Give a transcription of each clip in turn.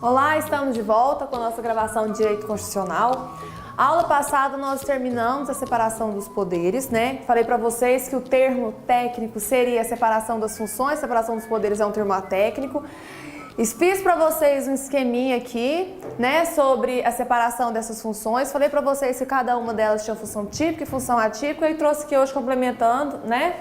Olá, estamos de volta com a nossa gravação de Direito Constitucional. A aula passada nós terminamos a separação dos poderes, né? Falei para vocês que o termo técnico seria a separação das funções, a separação dos poderes é um termo técnico. Fiz para vocês um esqueminha aqui, né, sobre a separação dessas funções. Falei para vocês que cada uma delas tinha função típica e função atípica e trouxe aqui hoje complementando, né,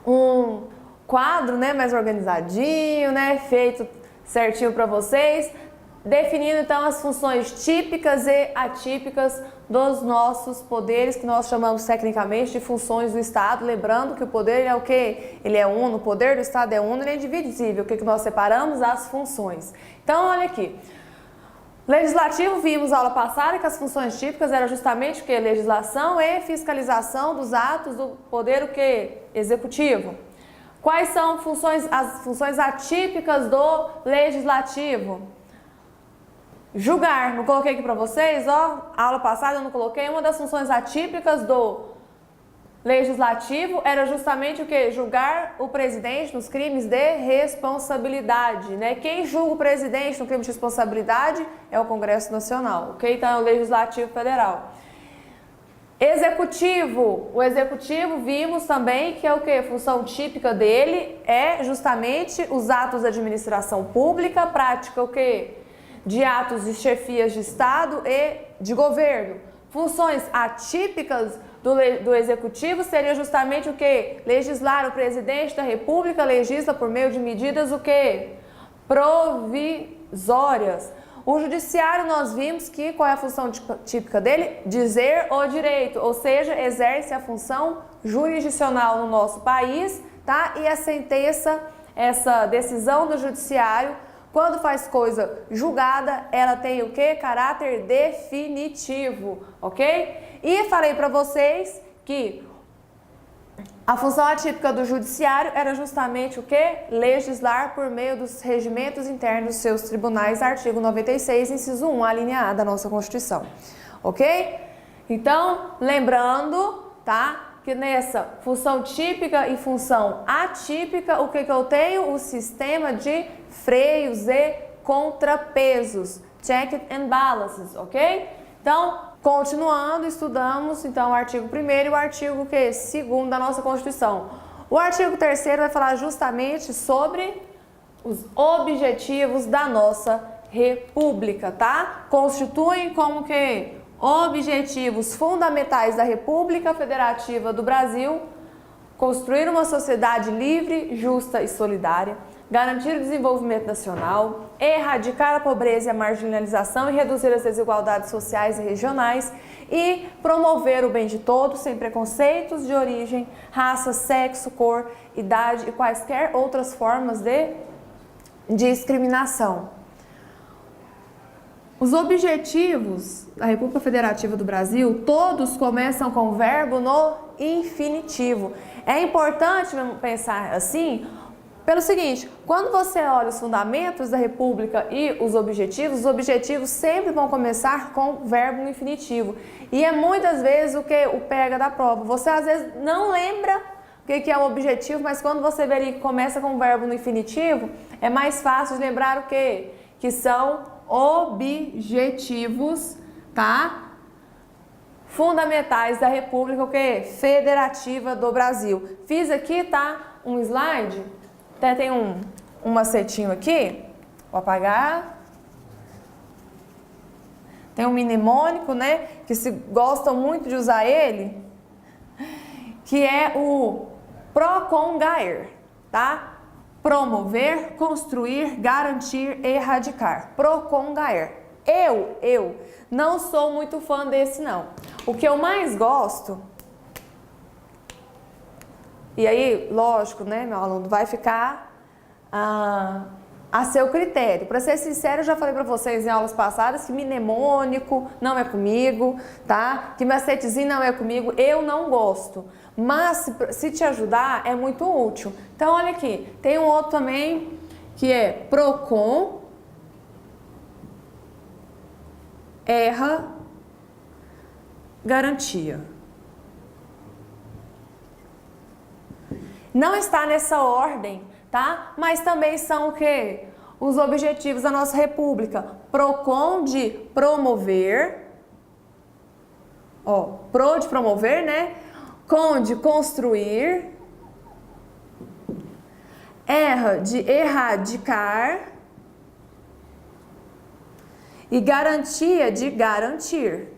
um quadro, né, mais organizadinho, né, feito certinho para vocês, definindo então as funções típicas e atípicas dos nossos poderes, que nós chamamos tecnicamente de funções do Estado. Lembrando que o poder é o quê? Ele é uno, o poder do Estado é uno, ele é indivisível. O que nós separamos? As funções. Então, olha aqui. Legislativo, vimos na aula passada que as funções típicas eram justamente o que? Legislação e fiscalização dos atos do poder o quê? Executivo. Quais são as funções atípicas do legislativo? Julgar. Não coloquei aqui para vocês, ó, a aula passada eu não coloquei. Uma das funções atípicas do legislativo era justamente o que? Julgar o presidente nos crimes de responsabilidade, né? Quem julga o presidente no crime de responsabilidade é o Congresso Nacional, ok? Então é o Legislativo Federal. Executivo. O executivo vimos também que é o que? Função típica dele é justamente os atos de administração pública, prática o que? De atos de chefias de Estado e de governo. Funções atípicas do executivo seria justamente o que? Legislar. O presidente da República legisla por meio de medidas o que? Provisórias. O judiciário nós vimos que qual é a função típica dele? Dizer o direito, ou seja, exerce a função jurisdicional no nosso país, tá? E a sentença, essa decisão do judiciário, quando faz coisa julgada, ela tem o que? Caráter definitivo, ok? E falei para vocês que a função atípica do judiciário era justamente o que? Legislar por meio dos regimentos internos dos seus tribunais, artigo 96, inciso 1, a linha A da nossa Constituição, ok? Então, lembrando, tá? Que nessa função típica e função atípica, o que eu tenho? O sistema de freios e contrapesos, check and balances, ok? Então, continuando, estudamos então o artigo 1º e o artigo 2º da nossa Constituição. O artigo 3º vai falar justamente sobre os objetivos da nossa República, tá? Constituem como que objetivos fundamentais da República Federativa do Brasil: construir uma sociedade livre, justa e solidária, garantir o desenvolvimento nacional, erradicar a pobreza e a marginalização e reduzir as desigualdades sociais e regionais e promover o bem de todos sem preconceitos de origem, raça, sexo, cor, idade e quaisquer outras formas de discriminação. Os objetivos da República Federativa do Brasil, todos começam com o verbo no infinitivo. É importante pensar assim, pelo seguinte: quando você olha os fundamentos da República e os objetivos sempre vão começar com o verbo no infinitivo. E é muitas vezes o que o pega da prova. Você às vezes não lembra o que é o objetivo, mas quando você vê que começa com o verbo no infinitivo, é mais fácil de lembrar o quê? Que são objetivos, tá? Fundamentais da República, o que? Federativa do Brasil. Fiz aqui, tá? Um slide. Até tem um macetinho aqui. Vou apagar. Tem um mnemônico, né? Que se gostam muito de usar ele, que é o PROCONGAER, tá? Promover, construir, garantir, erradicar. PROCONGAER. Eu não sou muito fã desse, não. O que eu mais gosto, e aí, lógico, né, meu aluno, vai ficar a seu critério. Para ser sincero, eu já falei para vocês em aulas passadas que mnemônico não é comigo, tá? Que macetezinho não é comigo, eu não gosto. Mas, se te ajudar, é muito útil. Então, olha aqui, tem um outro também, que é PROCON, erra, garantia. Não está nessa ordem, tá? Mas também são o quê? os objetivos da nossa república. PROCON de promover, pro de promover, né? CON de construir, ERRA de erradicar e garantia de garantir.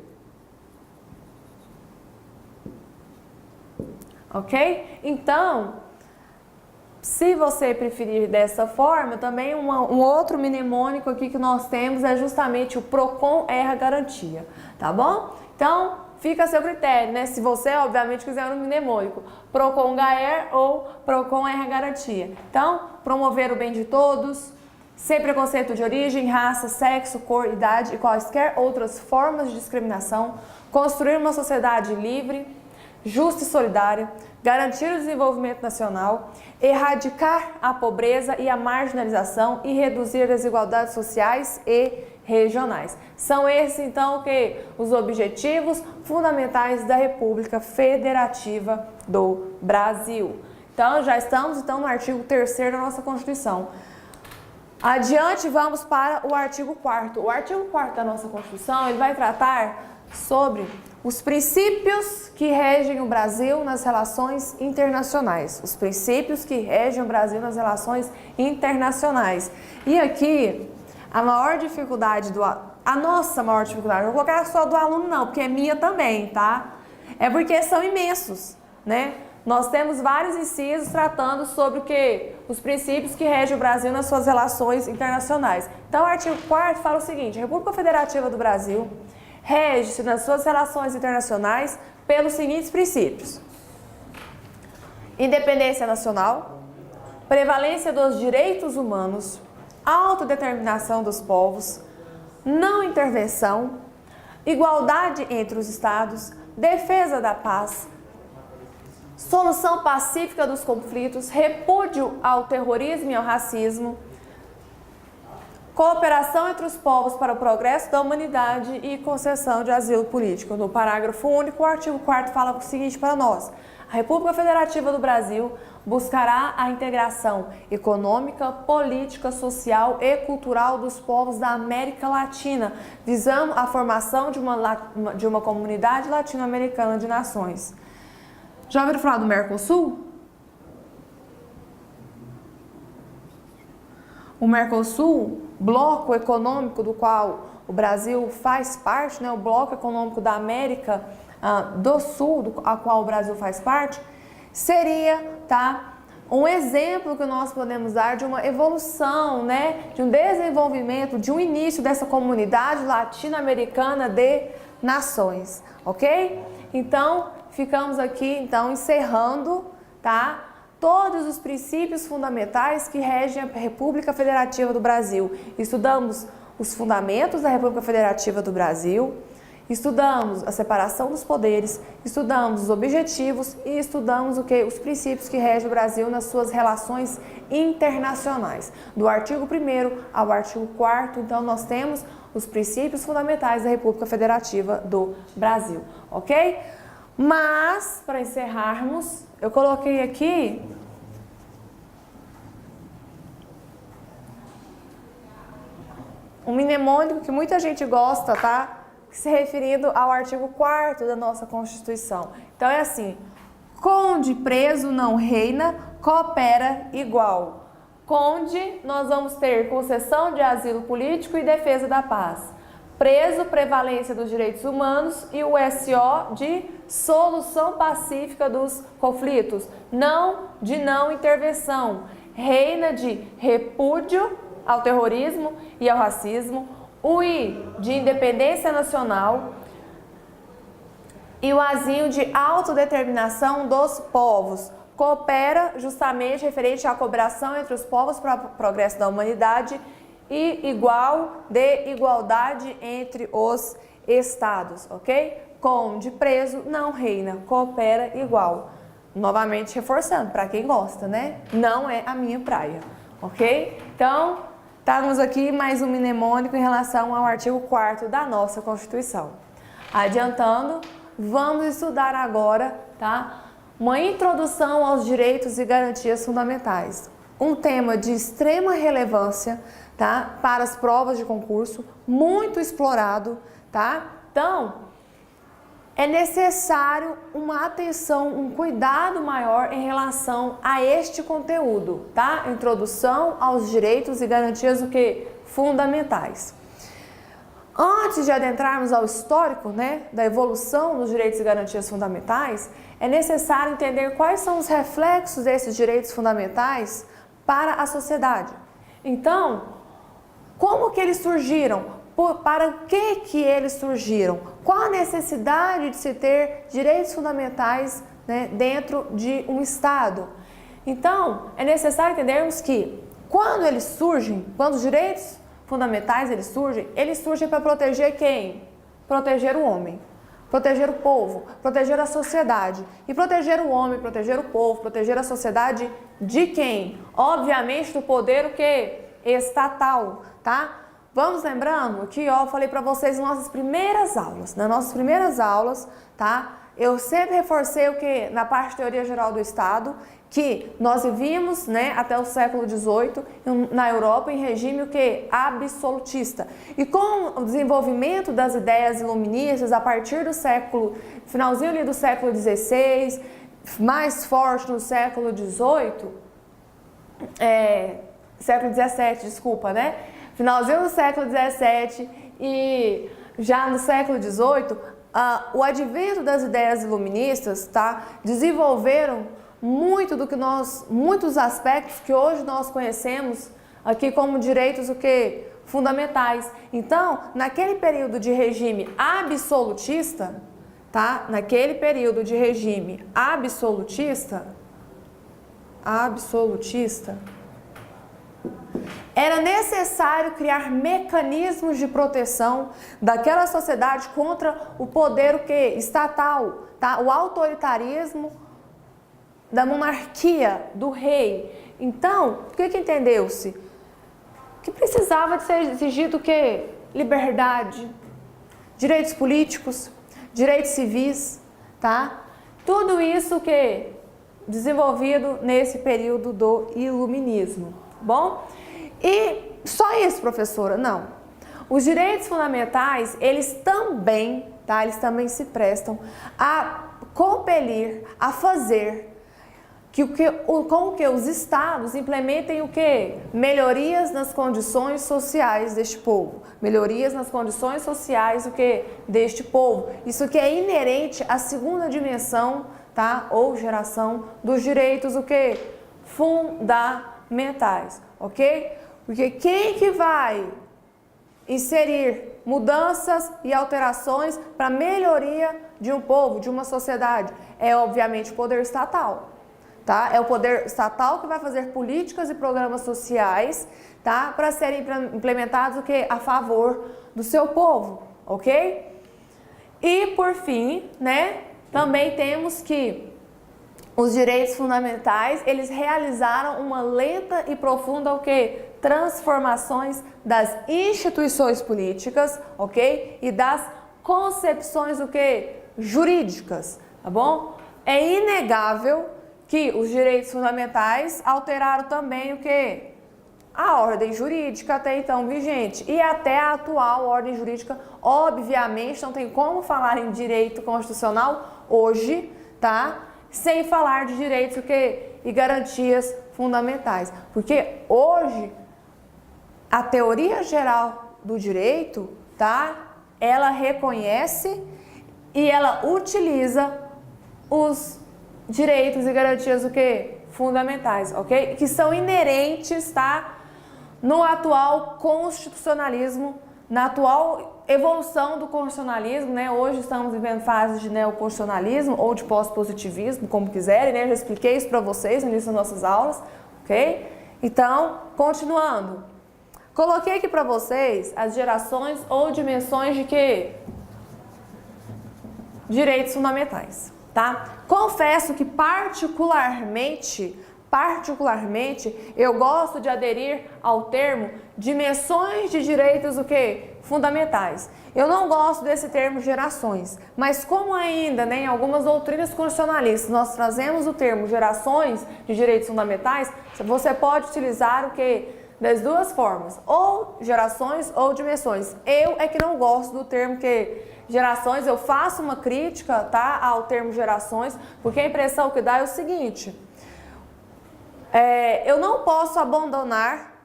Ok? Então, se você preferir dessa forma, também um outro mnemônico aqui que nós temos é justamente o PROCON erra garantia, tá bom? Então, fica a seu critério, né? Se você, obviamente, quiser um mnemônico, PROCON GAER ou PROCON erra garantia. Então, promover o bem de todos, sem preconceito de origem, raça, sexo, cor, idade e quaisquer outras formas de discriminação, construir uma sociedade livre, justa e solidária, garantir o desenvolvimento nacional, erradicar a pobreza e a marginalização e reduzir as desigualdades sociais e regionais. São esses, então, os objetivos fundamentais da República Federativa do Brasil. Então, já estamos no artigo 3º da nossa Constituição. Adiante, vamos para o artigo 4º. O artigo 4º da nossa Constituição, ele vai tratar sobre os princípios que regem o Brasil nas relações internacionais. Os princípios que regem o Brasil nas relações internacionais. E aqui, a maior dificuldade a nossa maior dificuldade, não vou colocar só do aluno não, porque é minha também, tá? É porque são imensos, né? Nós temos vários incisos tratando sobre o quê? Os princípios que regem o Brasil nas suas relações internacionais. Então, o artigo 4º fala o seguinte: a República Federativa do Brasil rege-se nas suas relações internacionais pelos seguintes princípios: independência nacional, prevalência dos direitos humanos, autodeterminação dos povos, não intervenção, igualdade entre os estados, defesa da paz, solução pacífica dos conflitos, repúdio ao terrorismo e ao racismo, cooperação entre os povos para o progresso da humanidade e concessão de asilo político. No parágrafo único, o artigo 4º fala o seguinte para nós: a República Federativa do Brasil buscará a integração econômica, política, social e cultural dos povos da América Latina, visando a formação de uma comunidade latino-americana de nações. Já ouviram falar do Mercosul? O Mercosul, bloco econômico do qual o Brasil faz parte, né, o bloco econômico da América do Sul, a qual o Brasil faz parte, seria, um exemplo que nós podemos dar de uma evolução, né, de um desenvolvimento, de um início dessa comunidade latino-americana de nações, ok? Então, ficamos aqui, encerrando, todos os princípios fundamentais que regem a República Federativa do Brasil. Estudamos os fundamentos da República Federativa do Brasil, estudamos a separação dos poderes, estudamos os objetivos e estudamos os princípios que regem o Brasil nas suas relações internacionais. Do artigo 1º ao artigo 4º, então, nós temos os princípios fundamentais da República Federativa do Brasil, ok? Mas, para encerrarmos, eu coloquei aqui um mnemônico que muita gente gosta, se referindo ao artigo 4º da nossa Constituição. Então é assim: conde preso não reina, coopera igual. Conde, nós vamos ter concessão de asilo político e defesa da paz. Preso, prevalência dos direitos humanos, e o SO de solução pacífica dos conflitos. Não de não intervenção. Reina de repúdio ao terrorismo e ao racismo. O I de independência nacional. E o Azinho de autodeterminação dos povos. Coopera justamente referente à cooperação entre os povos para o progresso da humanidade e igual de igualdade entre os estados, ok? Conde preso não reina, coopera igual. Novamente reforçando, para quem gosta, né? Não é a minha praia, ok? Então, estamos aqui mais um mnemônico em relação ao artigo 4º da nossa Constituição. Adiantando, vamos estudar agora, uma introdução aos direitos e garantias fundamentais. um tema de extrema relevância, tá? Para as provas de concurso, muito explorado, tá? Então, é necessário uma atenção, um cuidado maior em relação a este conteúdo, tá? Introdução aos direitos e garantias fundamentais. Antes de adentrarmos ao histórico, né, da evolução dos direitos e garantias fundamentais, é necessário entender quais são os reflexos desses direitos fundamentais para a sociedade. Então, como que eles surgiram? Para o que eles surgiram? Qual a necessidade de se ter direitos fundamentais, né, dentro de um Estado? Então, é necessário entendermos que quando eles surgem, quando os direitos fundamentais eles surgem para proteger quem? Proteger o homem, proteger o povo, proteger a sociedade. E proteger o homem, proteger o povo, proteger a sociedade de quem? Obviamente do poder estatal, tá? Vamos lembrando que, ó, eu falei para vocês nas nossas primeiras aulas, tá? Eu sempre reforcei na parte de teoria geral do Estado, que nós vivíamos, né, até o século XVIII na Europa em regime absolutista. E com o desenvolvimento das ideias iluministas a partir do finalzinho ali do século XVI, mais forte no século XVII, século XVII, desculpa, né? Finalzinho do século XVII e já no século XVIII, o advento das ideias iluministas, tá, desenvolveram muitos aspectos que hoje nós conhecemos aqui como direitos fundamentais. Então, naquele período de regime absolutista, tá? Naquele período de regime absolutista, era necessário criar mecanismos de proteção daquela sociedade contra o poder estatal, tá? O autoritarismo da monarquia, do rei. Então, o que entendeu-se? Que precisava de ser exigido liberdade, direitos políticos, direitos civis, tá? Tudo isso desenvolvido nesse período do iluminismo, tá bom? E só isso, professora? Não. Os direitos fundamentais, eles também se prestam a compelir, a fazer com que os estados implementem melhorias nas condições sociais deste povo. Melhorias nas condições sociais deste povo. Isso é inerente à segunda dimensão, tá? Ou geração dos direitos fundamentais, ok? Porque quem vai inserir mudanças e alterações para a melhoria de um povo, de uma sociedade? É obviamente o poder estatal. Tá? É o poder estatal que vai fazer políticas e programas sociais, tá? Para serem implementados a favor do seu povo, ok? E por fim, né, também temos que os direitos fundamentais, eles realizaram uma lenta e profunda transformações das instituições políticas, ok? E das concepções jurídicas, tá bom? É inegável que os direitos fundamentais alteraram também a ordem jurídica até então vigente e até a atual ordem jurídica. Obviamente não tem como falar em direito constitucional hoje, tá? Sem falar de direitos e garantias fundamentais, porque hoje a teoria geral do direito, tá? Ela reconhece e ela utiliza os direitos e garantias fundamentais, ok? Que são inerentes, tá? No atual constitucionalismo, na atual evolução do constitucionalismo, né? Hoje estamos vivendo fases de neoconstitucionalismo ou de pós-positivismo, como quiserem, né? Eu já expliquei isso para vocês no início das nossas aulas, ok? Então, continuando. Coloquei aqui para vocês as gerações ou dimensões de direitos fundamentais. Tá? Confesso que particularmente particularmente, eu gosto de aderir ao termo dimensões de direitos o quê? Fundamentais. Eu não gosto desse termo gerações, mas como ainda, né, em algumas doutrinas constitucionalistas nós trazemos o termo gerações de direitos fundamentais, você pode utilizar o quê? Das duas formas, ou gerações ou dimensões. Eu é que não gosto do termo que gerações, eu faço uma crítica, tá, ao termo gerações, porque a impressão que dá é o seguinte: eu não posso abandonar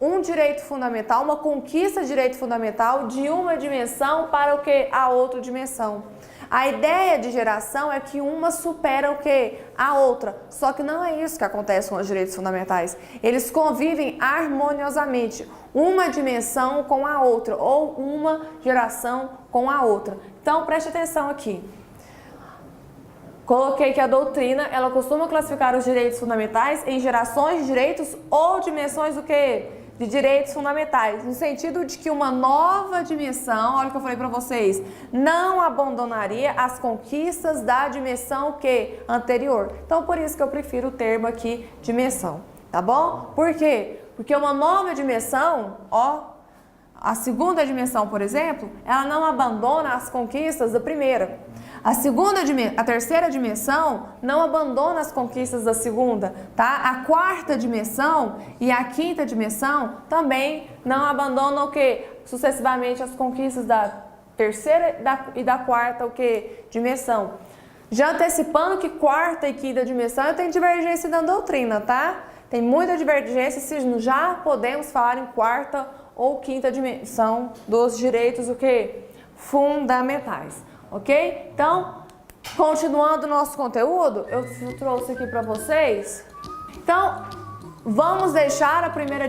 um direito fundamental, uma conquista de direito fundamental de uma dimensão para o que? A outra dimensão. A ideia de geração é que uma supera o que? A outra. Só que não é isso que acontece com os direitos fundamentais. Eles convivem harmoniosamente, uma dimensão com a outra, ou uma geração com a outra. Então, preste atenção aqui. Coloquei que a doutrina, ela costuma classificar os direitos fundamentais em gerações de direitos ou dimensões do que? De direitos fundamentais, no sentido de que uma nova dimensão, olha o que eu falei para vocês, não abandonaria as conquistas da dimensão que? Anterior. Então, por isso que eu prefiro o termo aqui, dimensão, tá bom? Por quê? Porque uma nova dimensão, a segunda dimensão, por exemplo, ela não abandona as conquistas da primeira. A terceira dimensão não abandona as conquistas da segunda, tá? A quarta dimensão e a quinta dimensão também não abandonam o que? Sucessivamente as conquistas da terceira e da quarta o que? Dimensão. Já antecipando que quarta e quinta dimensão tem divergência na doutrina, tá? Tem muita divergência se já podemos falar em quarta ou quinta dimensão dos direitos o que? Fundamentais. Ok? Então, continuando o nosso conteúdo, eu trouxe aqui para vocês. Então, vamos deixar a primeira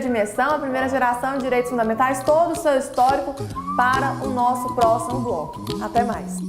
dimensão, a primeira geração de direitos fundamentais, todo o seu histórico para o nosso próximo bloco. Até mais!